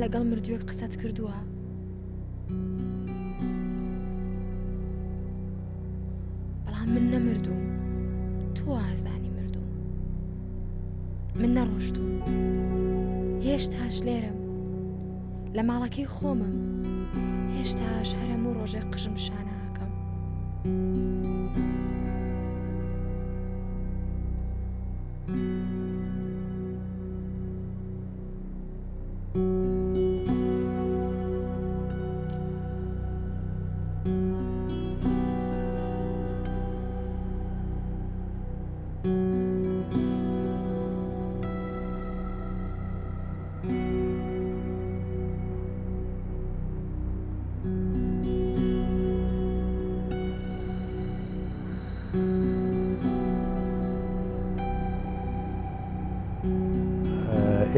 لەگەڵ مردووەک قسەت کردووە؟ بەڵام من نەمردووم، تۆ ئازانی مردووم. من نەڕۆشتووم، هێشتاش لێرەم، لە ماڵەکەی خۆمم، هێشتاش هەر هەموو ڕۆژێک قژم شانەکەم.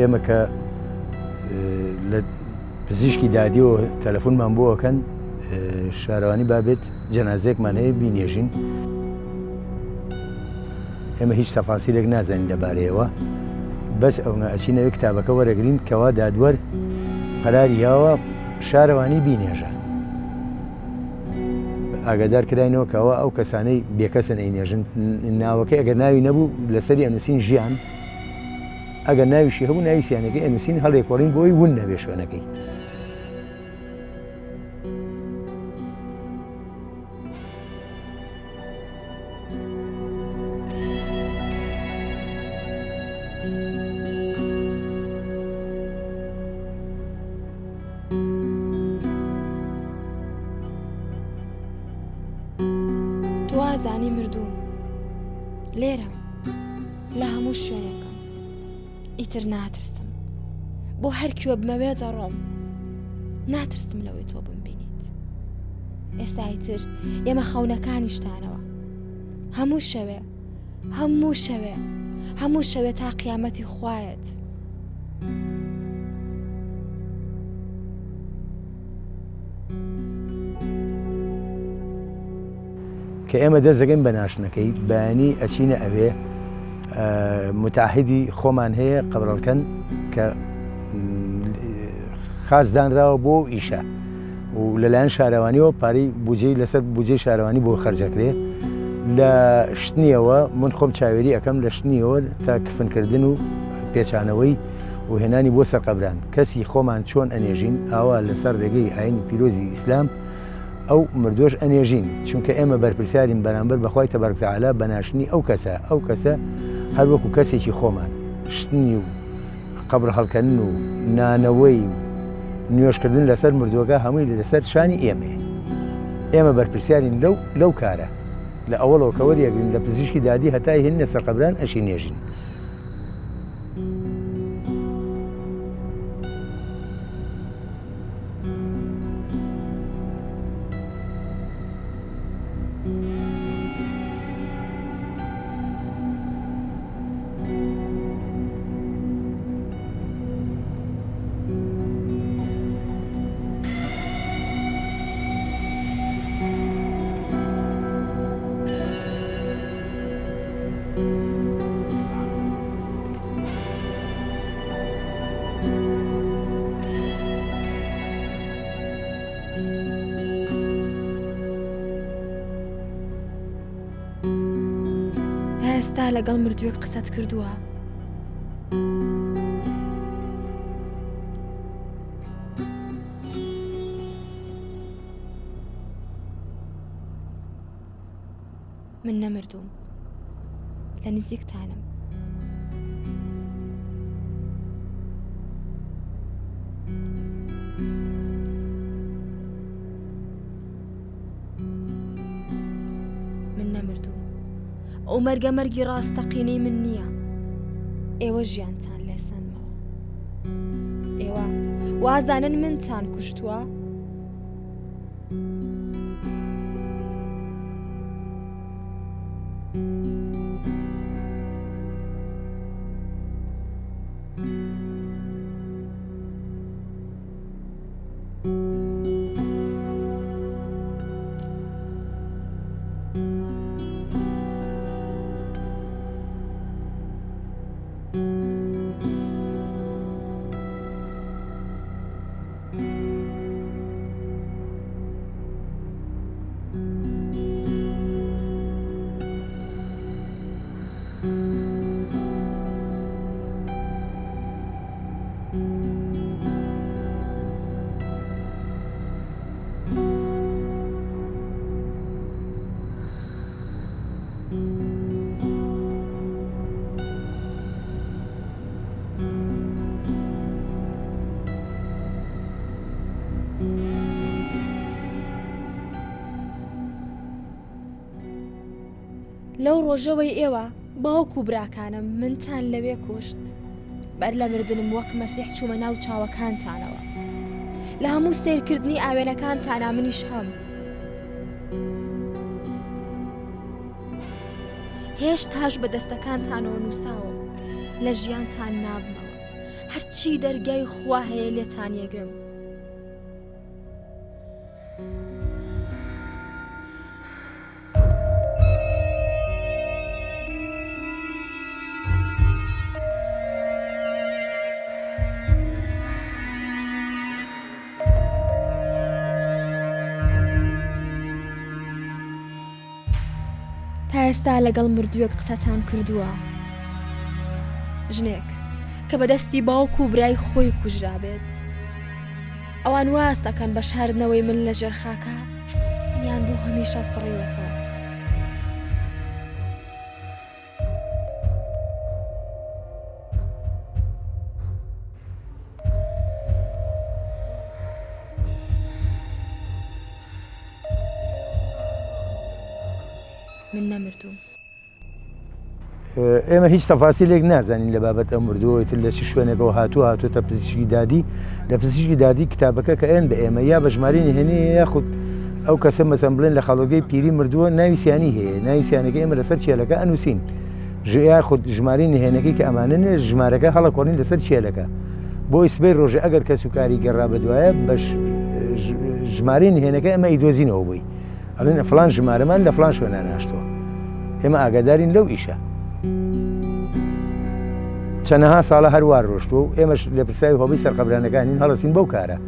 ئێمە کە لە پزیشکی دادیەوە تەلەفۆنمان بۆەکەن شارەوانی بابێت جەنازەیەکمان هەیە بینێژین. ئێمە هیچ تەفاسیلێک نازانین لەبارەیەوە، بەس ئەوە ئەچینەوە کتابەکە وەرەگرین کەوا دادوەر قەراری هاوە شارەوانی بینێژە. ئاگادار کراینەوە کەەوە ئەو کەسانەی بێکەسن ئەینێژن ناوەکەی ئەگەر ناوی نەبوو لەسەری ئەنووسین ژیان، ئەگەر ناویشی هەبوو ناوی سیانەکەی ئەنووسین هەڵێکۆڵین بۆی ون نەبێ شوێنەکەی. تۆ ئازانی مردووم، لێرەم، لە هەموو شوێنێکم. ئیتر ناترسم، بۆ هەرکیوە بمەوێ دەڕۆم. ناترسم لەوەی تۆ بمبینیت. ئێستا ئیتر ئێمە خەونەکانیشتانەوە، هەموو شەوێ، هەموو شەوێ، هەموو شەوێ تا قیامەتی خوایەت. کە ئێمە دەستەکەین بە ناشنەکەی بەیانی ئەچینە ئەوێ متاحیدی خۆمان هەیە قەبرەڵکەن کە خاصدانراوە بۆ ئیشە و لەلایەن شارەوانیەوە پارەی بودجەی لەسەر بودجەی شارەوانی بۆ خەرجەکرێ. لە شتنیەوە من خۆم چاوێری ئەەکەم لە شتنیەوە تا کفنکردن و پێچانەوەی و هێنانی بۆ سەرقەبران. کەسی خۆمان چۆن ئەنێژین ئاوا لەسەر ڕێگەی ئاینی پیرۆزی ئیسلام ئەو مردۆش ئەنێژین، چونکە ئێمە بەرپرسیارین بەرامبەر بەخوای تەبارەک وتەعالا بەناشتنی ئەو کەسە هەر وەکو کەسێکی خۆمان. شتنی و قەبر هەڵکردن و نانەوەی و نوێژکردن لەسەر مردووەکە هەمووی لەسەر شانی ئێمەیە. ئێمە بەرپرسیارین لەو کارە لە ئەوڵەوە کە وەریەگرین لە پزیشکی دادی هەتای هێنە سەرقەبران ئەشی نێژین. ئێستا لەگەڵ مردووەک قسەت کردووە؟ من نەمردووم، لە نزیکتانم. من نەمردووم، ئەو مەرگە مەرگی ڕاستەقینەی من نییە. ئێوە ژیانتان لێسەندمەوە، ئێوە وازانن منتان کوشتووە. لەو ڕۆژەوەی ئێوە باوکو براکانم منتان لەوێ کوشت بەر لە مردنم وەک مەسیح چوومە ناو چاوەکانتانەوە لە هەموو سیرکردنی ئاوێنەکانتانە منیش هەم هێشتاش بە دەستەکانتانەوە نووساوە لە ژیانتان نابمەوە هەرچی دەرگای خوا هەیە لێتان یەگرم تا ئێستا لەگەڵ مردووەک قسەتان کردووە ژنێک کە بەدەستی باوک و برای خۆی کوژرا بێت ئەوان واز دەکەن بە شاردنەوەی من لە ژێر خاکە منیان بۆ هەمیشە سڕیوەتەوە من نەمردوم ئێمە هیچ تەفاسیلێک نازانین لە بابەت ئەم مردووەوەی لە چ شوێنێکەوە هاتووەتە پزیشکی دادی لە پزیشکی دادی کتابەکە کە ئێن بە ئێمە یا بە ژمارە نهێنی یاخود ئەو کەسە مەسەن بڵێن لە خەڵۆگەی پیری مردووە ناویسیانی هەیە ناویسیانەکە ئێمە لەسەر چێلەکە ئەنووسین یاخود ژمارەی نهێنەکەی کە ئەمانە ژمارەکە هەڵەکۆڕین لەسەر چێلەکە بۆی سبەی ڕۆژێ ئەگەر کەس و کاری گەڕا بەدوایە بە ژمارەی نهێنەکە ئەمە ئیدۆزینەوە بووی ئەڵێن فلان ژمارەمان لە فلان شوێنە ناشتووە ئێمە ئاگادارین لەو ئیشە چەندەها ساڵە هەروار ڕۆشتووە و ئێمەش لە پرساوی هۆبی سەرقەبرانەکانین هەڵەسین بەو کارە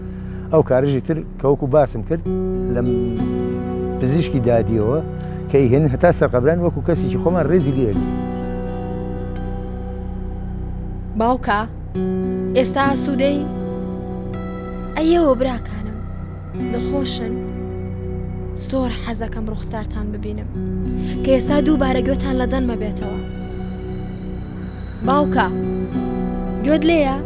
ئەو کارژی تر کەوەکو باسم کرد لە پزیشکی دادیەوە کە هێن هەتا سەرقەبران وەکو کەسێکی خۆمان ڕێزی لێری باوکە ئێستا ئاسوودەی ئەیەوە براکانم دڵخۆشن زۆر حەز دەکەم ڕوخسارتان ببینم کە ئێستا دووبارە گوێتان لە جەنمە بێتەوە باوکە گوێت لێیە؟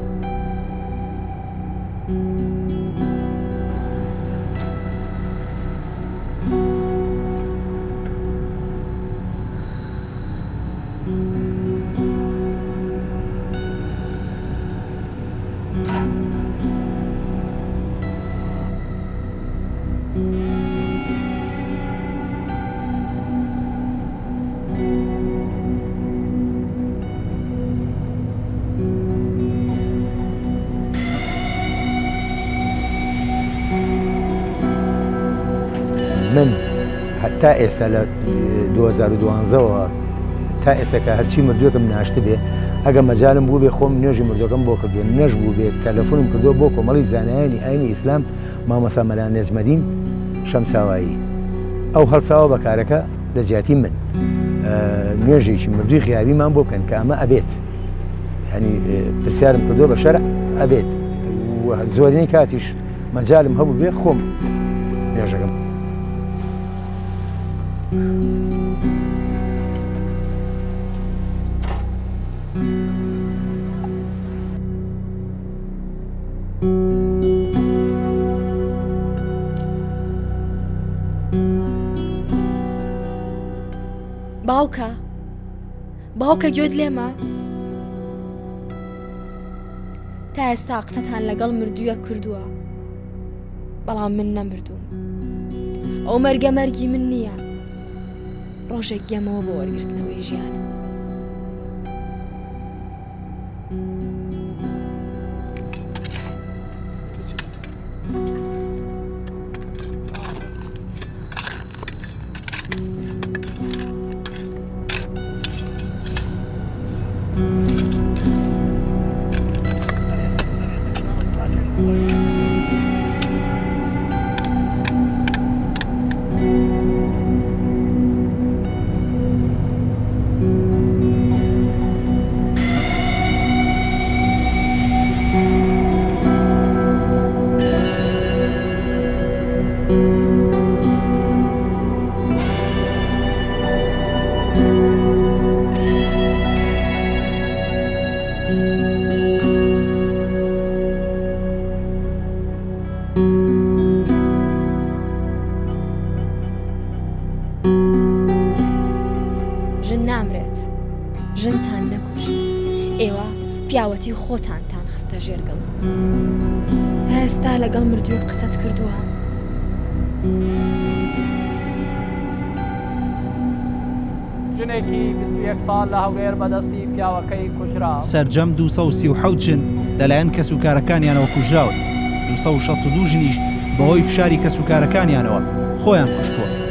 من هەتا ئێستا لە 2012ەوە تا ئێستاکە هەرچی مردووەکەم ناشتە بێ ئەگە مەجالم بوو بێ خۆم نوێژی مردوەکەم بۆ کردووە نەش بوو بێت تەلەفۆنم کردووە بۆ کۆمەڵی زانایانی ئاینی ئیسلام مامۆستا مەلا نێزمەدین شەمساوایی ئەو هەڵساوە بە کارەکە لە جیاتی من نوێژێکی مردووی خیاویمان بۆ بکەن کە ئەمە ئەبێت ینی پرسیارم کردووە بە شەرع ئەبێت زۆرینەی کاتیش مەجالم هەبوو بێ خۆم نوێژەکەم باوکە گوێت لێمە؟ تا ئێستا قسەتان لەگەڵ مردوویە کردووە بەڵام من نەمردوم ئەو مەرگە مەرگی من نییە ڕۆژێک یەمەوە بۆ وەرگرتنەوەی ژیانم نامرێت ژنتان نەکوشت ئێوە پیاوەتی خۆتانتان خستە ژێرگەڵ تا ئێستا لەگەڵ مردووی قسەت کردووە ژنێکی 21 ساڵ لە هەولێر بەدەستی پیاوەکەی کوژرا سەرجەم 237 ژن لەلایەن کەسوکارەکانیانەوە کوژراون 262 ژنیش بەهۆی فشاری کەسوکارەکانیانەوە خۆیان کوشتووە